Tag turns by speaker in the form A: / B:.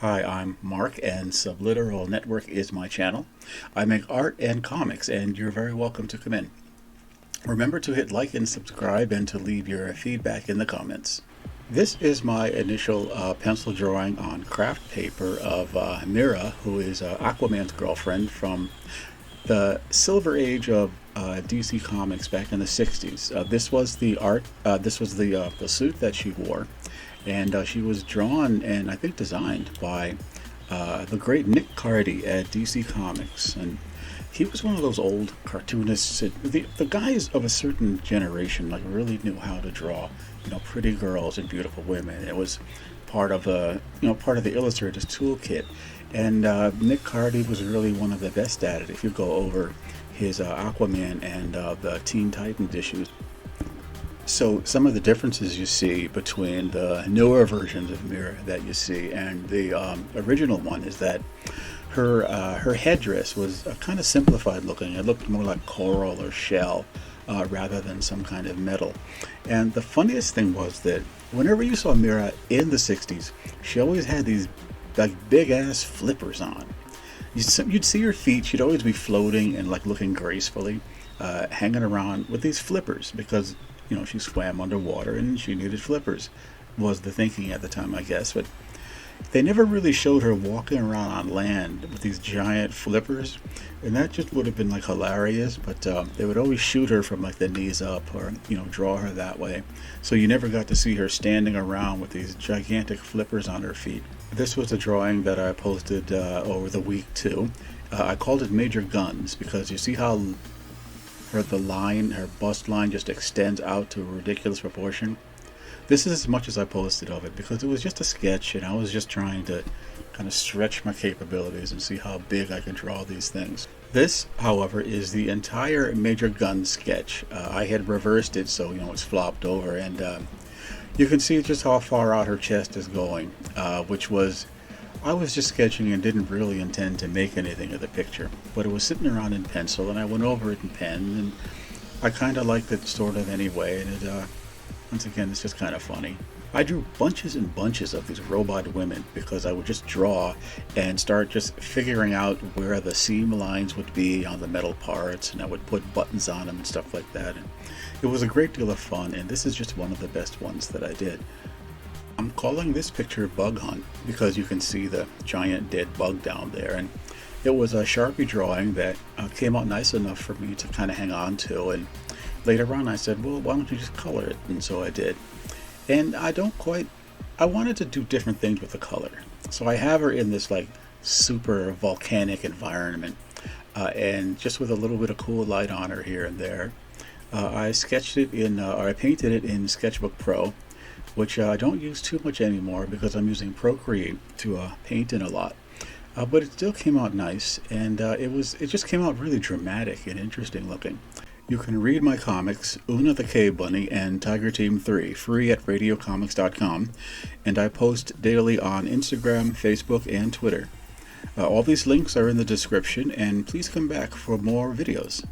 A: Hi, I'm Mark, and Subliteral Network is my channel. I make art and comics, and you're very welcome to come in. Remember to hit like and subscribe and to leave your feedback in the comments. This is my initial pencil drawing on craft paper of Mera, who is Aquaman's girlfriend from the Silver Age of DC Comics back in the 60s. This was the art, this was the suit that she wore, and she was drawn and I think designed by the great Nick Cardy at DC Comics. And he was one of those old cartoonists. The guys of a certain generation like really knew how to draw, pretty girls and beautiful women. It was part of the illustrator's toolkit. And Nick Cardy was really one of the best at it. If you go over his Aquaman and the Teen Titans issues. So some of the differences you see between the newer versions of Mera that you see and the original one is that her headdress was kind of simplified looking. It looked more like coral or shell rather than some kind of metal. And the funniest thing was that whenever you saw Mera in the 60s, she always had these like big ass flippers on. You'd see her feet, she'd always be floating and like looking gracefully, hanging around with these flippers because she swam underwater and she needed flippers, was the thinking at the time, I guess. But they never really showed her walking around on land with these giant flippers, and that just would have been like hilarious. But they would always shoot her from like the knees up, or draw her that way, so you never got to see her standing around with these gigantic flippers on her feet. This was a drawing that I posted over the week too. I called it Major Guns because you see how her bust line just extends out to a ridiculous proportion. This is as much as I posted of it because it was just a sketch and I was just trying to kind of stretch my capabilities and see how big I could draw these things. This, however, is the entire Major Gun sketch. I had reversed it so it's flopped over, and you can see just how far out her chest is going, which was, I was just sketching and didn't really intend to make anything of the picture, but it was sitting around in pencil and I went over it in pen, and I kind of liked it sort of anyway, and it, once again, it's just kind of funny. I drew bunches and bunches of these robot women because I would just draw and start just figuring out where the seam lines would be on the metal parts, and I would put buttons on them and stuff like that. And it was a great deal of fun, and this is just one of the best ones that I did. I'm calling this picture Bug Hunt because you can see the giant dead bug down there, and it was a Sharpie drawing that came out nice enough for me to kind of hang on to, and later on I said, well, why don't you just color it? And so I did. And I wanted to do different things with the color. So I have her in this like super volcanic environment, and just with a little bit of cool light on her here and there. I sketched it I painted it in Sketchbook Pro, which I don't use too much anymore because I'm using Procreate to paint in a lot. But it still came out nice, and it just came out really dramatic and interesting looking. You can read my comics, Una the Cave Bunny and Tiger Team 3, free at radiocomics.com, and I post daily on Instagram, Facebook, and Twitter. All these links are in the description, and please come back for more videos.